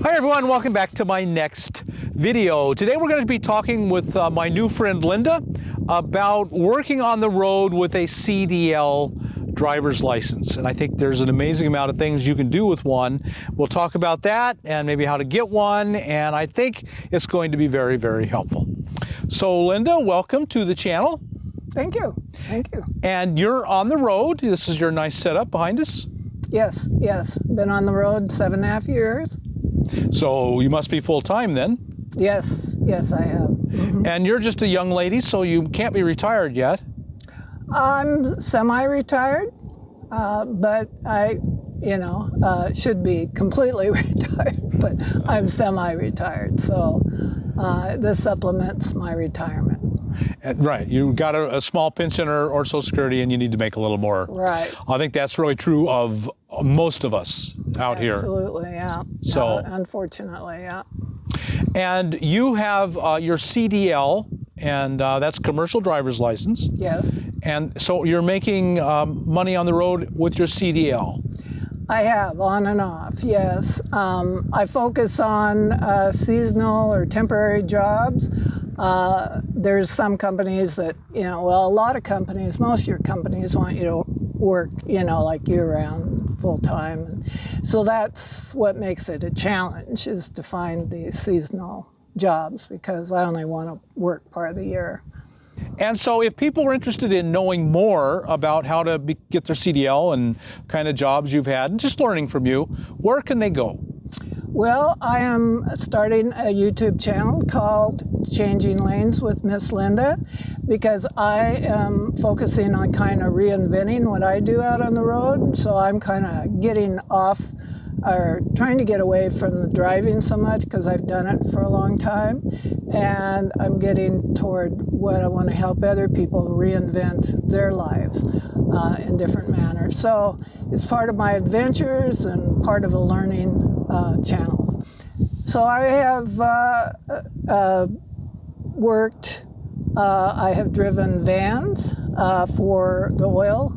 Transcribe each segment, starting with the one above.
Hi everyone, welcome back to my next video. Today we're going to be talking with my new friend Linda about working on the road with a CDL driver's license. And I think there's an amazing amount of things you can do with one. We'll talk about that and maybe how to get one, and I think it's going to be very, very helpful. So Linda, welcome to the channel. Thank you. Thank you. And you're on the road. This is your nice setup behind us. Yes. Been on the road 7.5 years. So you must be full-time then. Yes, I have. Mm-hmm. And you're just a young lady, so you can't be retired yet. I'm semi-retired, but I, should be completely retired, but I'm semi-retired, so this supplements my retirement. Right, you got a small pension or Social Security, and you need to make a little more. Right. I think that's really true of most of us out here. Absolutely, yeah. So, unfortunately, yeah. And you have your CDL, and that's commercial driver's license. Yes. And so you're making money on the road with your CDL. I have, on and off, yes. I focus on seasonal or temporary jobs. There's some companies that, a lot of companies, most of your companies want you to work, like year-round, full-time. So that's what makes it a challenge, is to find the seasonal jobs, because I only want to work part of the year. And so if people are interested in knowing more about how to get their CDL and kind of jobs you've had, and just learning from you, where can they go? Well, I am starting a YouTube channel called Changing Lanes with Miss Linda, because I am focusing on kind of reinventing what I do out on the road. So I'm kind of getting off, or trying to get away from the driving so much, because I've done it for a long time. And I'm getting toward what I want to help other people reinvent their lives in different manners. So it's part of my adventures and part of a learning channel. So I have worked, I have driven vans for the oil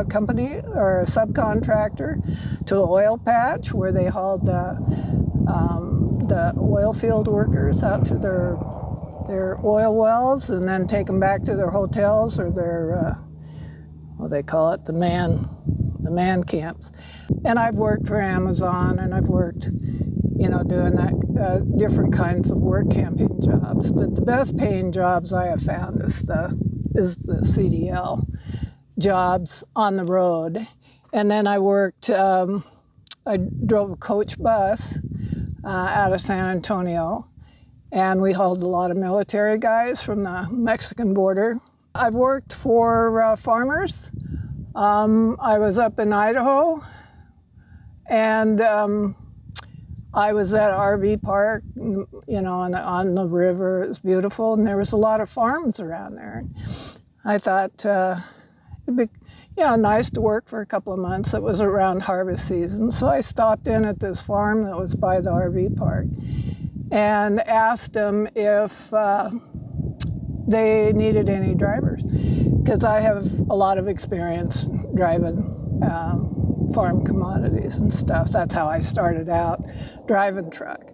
company, or a subcontractor to the oil patch, where they hauled the oil field workers out to their oil wells, and then take them back to their hotels, or their they call it the man camps. And I've worked for Amazon, and I've worked, doing that different kinds of work camping jobs. But the best paying jobs I have found is the CDL jobs on the road. And then I worked, I drove a coach bus out of San Antonio, and we hauled a lot of military guys from the Mexican border. I've worked for farmers. I was up in Idaho, and I was at an RV park, on the river. It was beautiful, and there was a lot of farms around there. I thought it'd be nice to work for a couple of months. It was around harvest season, so I stopped in at this farm that was by the RV park and asked them if they needed any drivers, because I have a lot of experience driving farm commodities and stuff. That's how I started out, driving truck.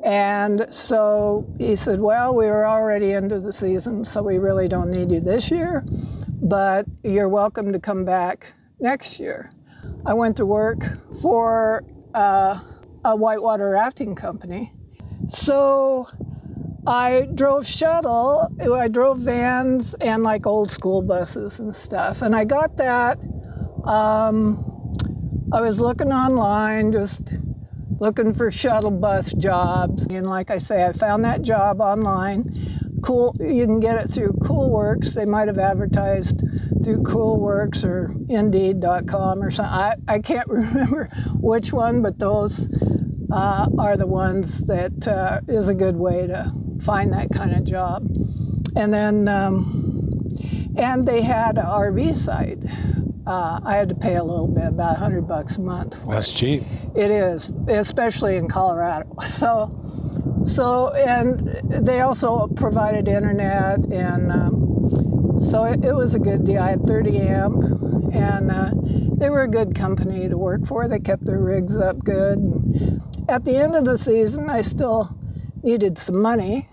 And so he said, well, we were already into the season, so we really don't need you this year, but you're welcome to come back next year. I went to work for a whitewater rafting company. So I drove shuttle, I drove vans and like old school buses and stuff. And I got that, I was looking online, just looking for shuttle bus jobs. And like I say, I found that job online. Cool, you can get it through CoolWorks. They might have advertised through CoolWorks or Indeed.com or something. I can't remember which one, but those are the ones that is a good way to find that kind of job. And then, and they had an RV site. I had to pay a little bit, about $100 a month for it. That's cheap. It is, especially in Colorado. So, and they also provided internet, and so it was a good deal. I had 30 amp, and they were a good company to work for. They kept their rigs up good. At the end of the season, I still needed some money.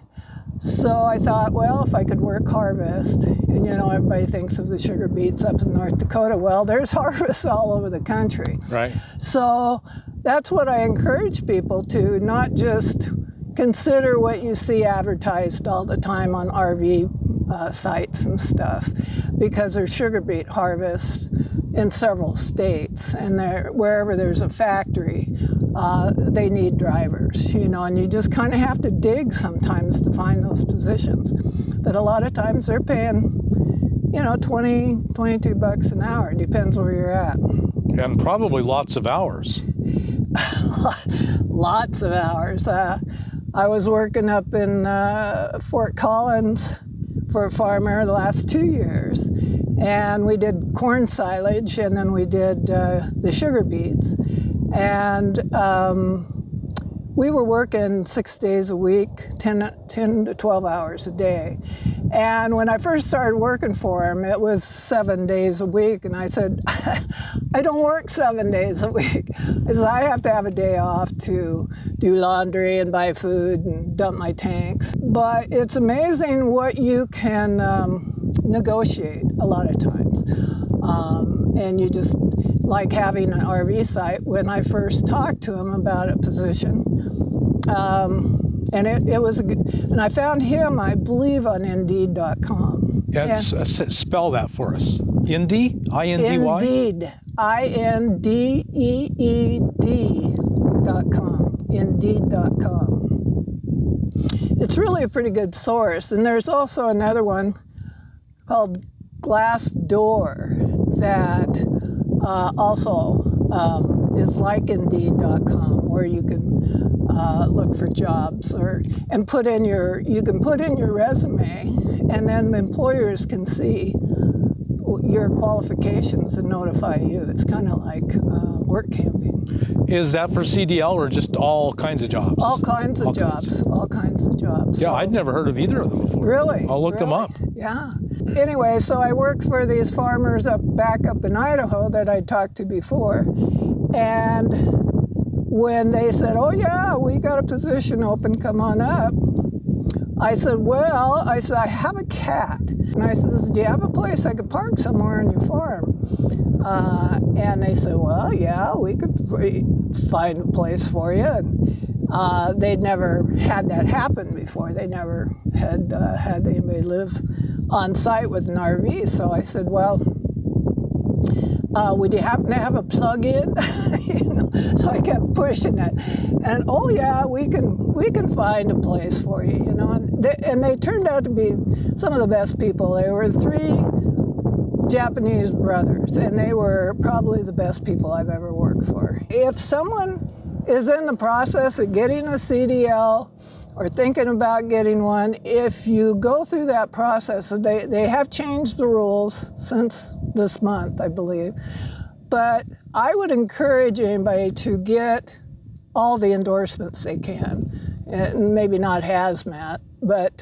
So I thought, well, if I could work harvest, and everybody thinks of the sugar beets up in North Dakota. Well, there's harvests all over the country. Right. So that's what I encourage people to, not just consider what you see advertised all the time on RV sites and stuff, because there's sugar beet harvest in several states, and wherever there's a factory, they need drivers, and you just kind of have to dig sometimes to find those positions. But a lot of times they're paying, $22 an hour. Depends where you're at. And probably lots of hours. Lots of hours. I was working up in Fort Collins for a farmer the last 2 years, and we did corn silage, and then we did the sugar beets. And we were working 6 days a week, 10 to 12 hours a day. And when I first started working for him, it was 7 days a week. And I said, I don't work 7 days a week. I have to have a day off to do laundry and buy food and dump my tanks. But it's amazing what you can negotiate a lot of times. And you just, like having an RV site, when I first talked to him about a position, and it was a good, and I found him, I believe, on Indeed.com. Yeah, spell that for us. Indeed? I-N-D-Y? Indeed. INDEED.com. Indeed.com. It's really a pretty good source. And there's also another one called Glassdoor that also is like Indeed.com, where you can look for jobs and you can put in your resume, and then employers can see your qualifications and notify you. It's kind of like work camping. Is that for CDL or just all kinds of jobs? All kinds of jobs. All kinds of jobs. Yeah, So, I'd never heard of either of them before. really? I'll look them Really? up. Yeah. Anyway, so I worked for these farmers back up in Idaho that I talked to before. And when they said, oh yeah, we got a position open, come on up, I said, I have a cat. And I said, do you have a place I could park somewhere on your farm? And they said, well, yeah, we could find a place for you. And they'd never had that happen before. They never had had anybody live on site with an RV. So I said, well, would you happen to have a plug-in? So I kept pushing it, and oh yeah, we can find a place for you, And they turned out to be some of the best people. They were 3 Japanese brothers, and they were probably the best people I've ever worked for. If someone is in the process of getting a CDL or thinking about getting one, if you go through that process, they have changed the rules since this month, I believe. But I would encourage anybody to get all the endorsements they can, and maybe not hazmat, but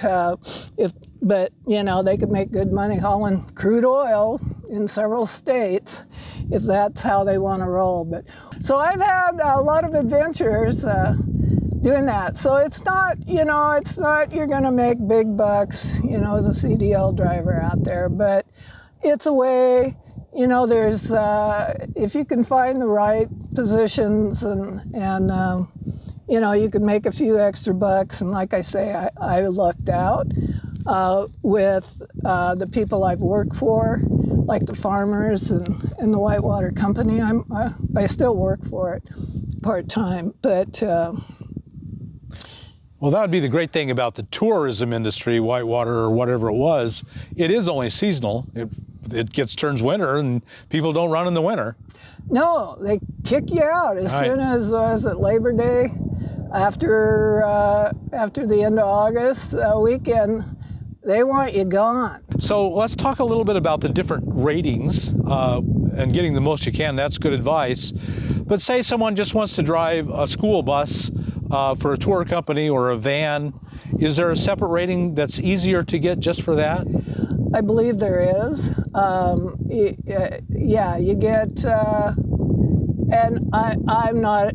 they could make good money hauling crude oil in several states if that's how they want to roll. But so I've had a lot of adventures doing that. So it's not you're going to make big bucks, as a CDL driver out there, but it's a way. There's if you can find the right positions and you can make a few extra bucks. And like I say, I lucked out with the people I've worked for, like the farmers and the Whitewater Company. I still work for it part-time, but well, that would be the great thing about the tourism industry, Whitewater or whatever it was. It is only seasonal. It turns winter, and people don't run in the winter. No, they kick you out as soon as at Labor Day, after the end of August weekend. They want you gone. So let's talk a little bit about the different ratings and getting the most you can. That's good advice. But say someone just wants to drive a school bus for a tour company or a van. Is there a separate rating that's easier to get just for that? I believe there is. yeah, you get, and I'm not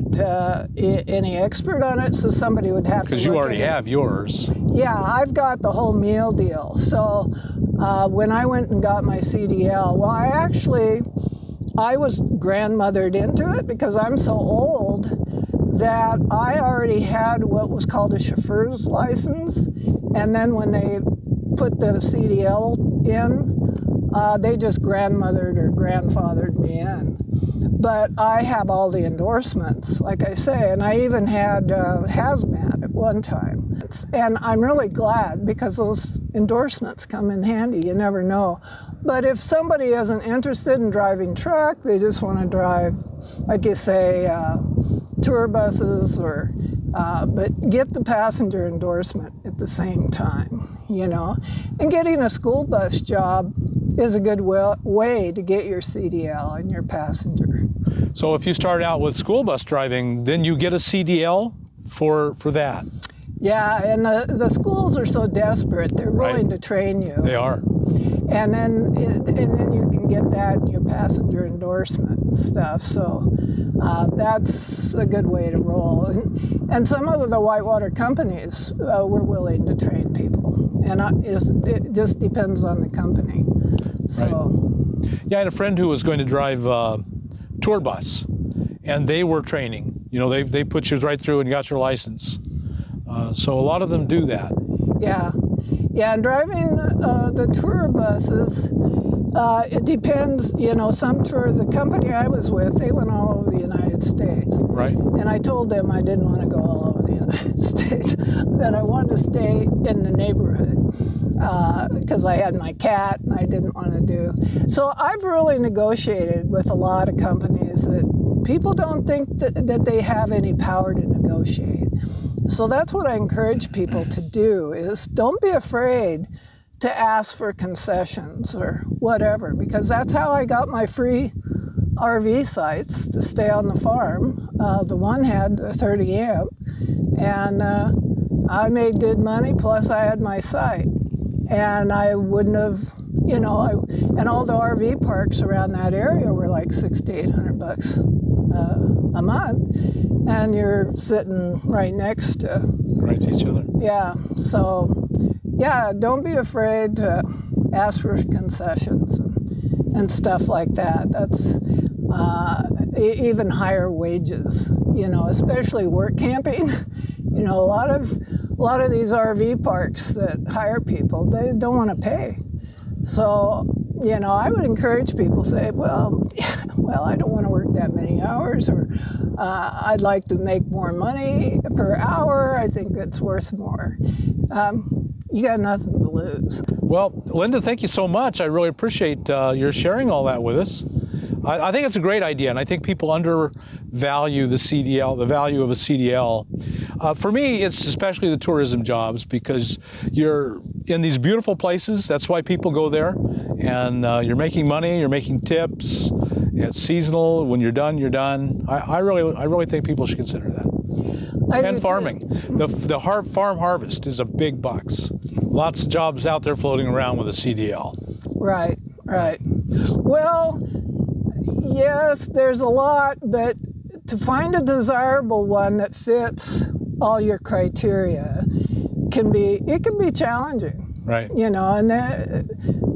any expert on it, so somebody would have to. Because you already have yours. Yeah, I've got the whole meal deal. So when I went and got my CDL, well, I was grandmothered into it because I'm so old that I already had what was called a chauffeur's license. And then when they put the CDL in, they just grandmothered or grandfathered me in. But I have all the endorsements, like I say, and I even had hazmat at one time. And I'm really glad because those endorsements come in handy. You never know. But if somebody isn't interested in driving truck, they just want to drive, like you say, tour buses or, but get the passenger endorsement at the same time, you know. And getting a school bus job is a good way to get your CDL and your passenger. So if you start out with school bus driving, then you get a CDL for that. Yeah, and the schools are so desperate, they're willing to train you. They are. And then you can get that in your passenger endorsement and stuff. So that's a good way to roll. And some of the whitewater companies were willing to train people. And it just depends on the company. So. Right. Yeah, I had a friend who was going to drive tour bus, and they were training. You know, they put you right through and got your license. So a lot of them do that. Yeah. Yeah, and driving the tour buses, it depends, you know, the company I was with, they went all over the United States. Right. And I told them I didn't want to go all over the United States, that I wanted to stay in the neighborhood because I had my cat and I didn't want to do. So I've really negotiated with a lot of companies that people don't think that they have any power to negotiate. So that's what I encourage people to do is don't be afraid to ask for concessions or whatever, because that's how I got my free RV sites to stay on the farm. The one had a 30 amp and I made good money, plus I had my site. And I wouldn't have, you know, and all the RV parks around that area were like $600 to $800 a month. And you're sitting right next to each other. Yeah. So, yeah, don't be afraid to ask for concessions and stuff like that. That's even higher wages, you know, especially work camping. You know, a lot of these RV parks that hire people, they don't want to pay. So, you know, I would encourage people to say, well, I don't want to work that many hours, or I'd like to make more money per hour. I think it's worth more. You got nothing to lose. Well, Linda, thank you so much. I really appreciate your sharing all that with us. I think it's a great idea, and I think people undervalue the CDL, the value of a CDL. For me, it's especially the tourism jobs, because you're in these beautiful places. That's why people go there, and you're making money, you're making tips. It's seasonal. When you're done, you're done. I really think people should consider that. And farming. The farm harvest is a big bucks. Lots of jobs out there floating around with a CDL. Right. Well, yes, there's a lot, but to find a desirable one that fits all your criteria can be challenging. Right. You know, and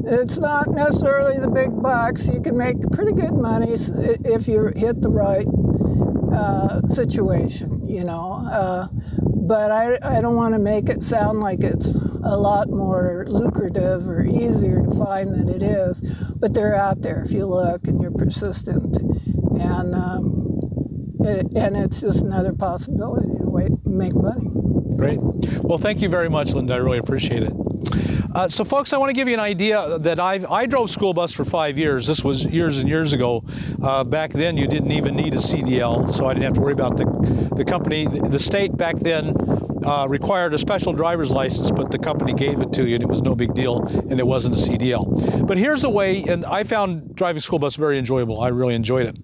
it's not necessarily the big bucks. You can make pretty good money if you hit the right situation, you know. But I don't want to make it sound like it's a lot more lucrative or easier to find than it is. But they're out there if you look and you're persistent. And it's just another possibility to make money. Great. Well, thank you very much, Linda. I really appreciate it. So folks, I want to give you an idea that I drove school bus for 5 years. This was years and years ago. Back then, you didn't even need a CDL, so I didn't have to worry about the company. The state back then required a special driver's license, but the company gave it to you and it was no big deal and it wasn't a CDL. But here's the way, and I found driving school bus very enjoyable. I really enjoyed it.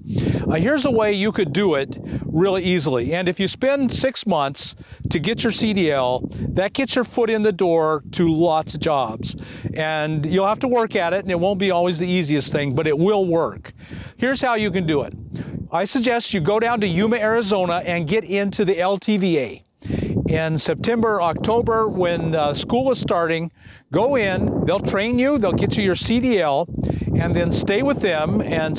Here's the way you could do it really easily. And if you spend 6 months to get your CDL, that gets your foot in the door to lots of jobs. And you'll have to work at it, and it won't be always the easiest thing, but it will work. Here's how you can do it. I suggest you go down to Yuma, Arizona and get into the LTVA. In September, October, when school is starting, go in, they'll train you, they'll get you your CDL, and then stay with them and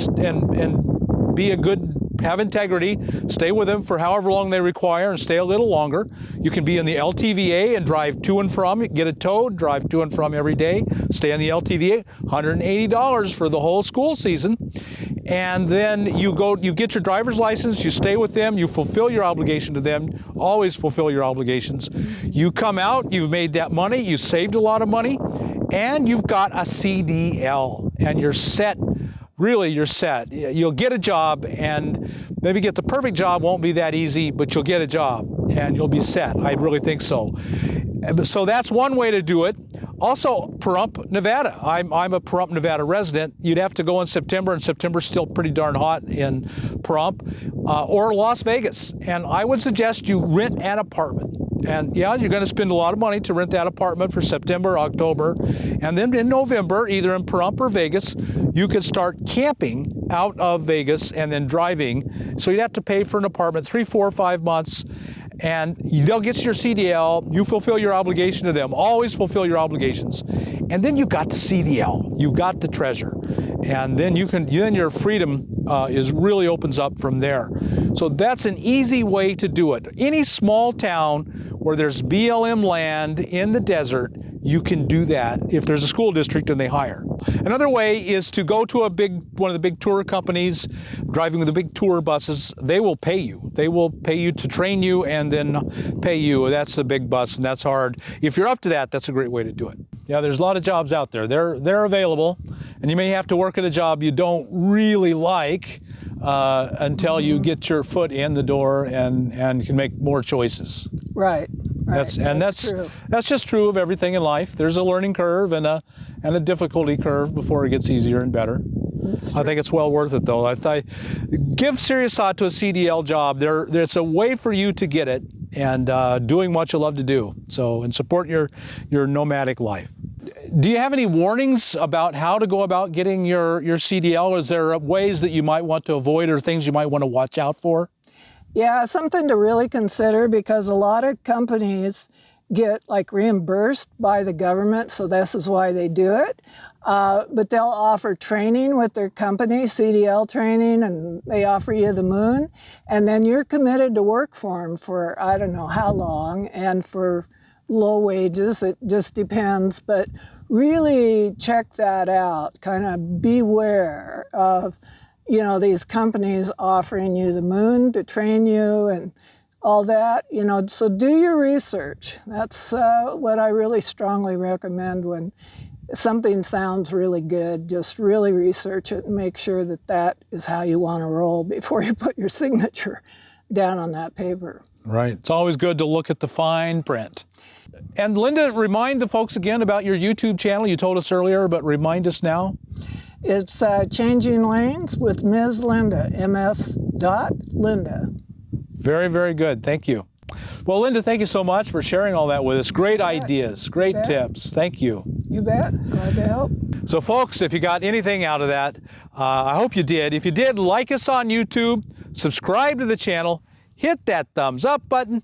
be a good, have integrity, stay with them for however long they require and stay a little longer. You can be in the LTVA and drive to and from, get a tow, drive to and from every day, stay in the LTVA, $180 for the whole school season. And then you get your driver's license, you stay with them, you fulfill your obligation to them, always fulfill your obligations. You come out, you've made that money, you saved a lot of money, and you've got a CDL, and you're set. Really, you're set. You'll get a job, and maybe get the perfect job won't be that easy, but you'll get a job, and you'll be set. I really think so. So that's one way to do it. Also, Pahrump, Nevada. I'm a Pahrump, Nevada resident. You'd have to go in September, and September's still pretty darn hot in Pahrump, or Las Vegas. And I would suggest you rent an apartment. And yeah, you're going to spend a lot of money to rent that apartment for September, October, and then in November, either in Pahrump or Vegas, you could start camping out of Vegas and then driving. So you'd have to pay for an apartment 3, 4, 5 months, and they'll get your CDL. You fulfill your obligation to them. Always fulfill your obligations, and then you got the CDL. You got the treasure, and then then your freedom really opens up from there. So that's an easy way to do it. Any small town where there's BLM land in the desert, you can do that if there's a school district and they hire. Another way is to go to one of the big tour companies, driving with the big tour buses. They will pay you. They will pay you to train you and then pay you. That's the big bus, and that's hard. If you're up to that, that's a great way to do it. Yeah, there's a lot of jobs out there. They're available, and you may have to work at a job you don't really like until you get your foot in the door and can make more choices. Right. That's true. That's just true of everything in life. There's a learning curve and a difficulty curve before it gets easier and better. I think it's well worth it, though. I give serious thought to a CDL job. It's a way for you to get it and doing what you love to do. So, and support your nomadic life. Do you have any warnings about how to go about getting your CDL? Is there ways that you might want to avoid or things you might want to watch out for? Yeah, something to really consider, because a lot of companies get like reimbursed by the government, so this is why they do it. But they'll offer training with their company, CDL training, and they offer you the moon, and then you're committed to work for them for I don't know how long, and for low wages. It just depends, but really check that out. Kind of beware of these companies offering you the moon to train you and all that, so do your research. That's what I really strongly recommend. When something sounds really good, just really research it and make sure that that is how you want to roll before you put your signature down on that paper. Right. It's always good to look at the fine print. And Linda, remind the folks again about your YouTube channel. You told us earlier, but remind us now. It's Changing Lanes with Ms. Linda, ms.linda. Very, very good. Thank you. Well, Linda, thank you so much for sharing all that with us. Great ideas, great tips. Thank you. You bet. Glad to help. So, folks, if you got anything out of that, I hope you did. If you did, like us on YouTube, subscribe to the channel, hit that thumbs up button,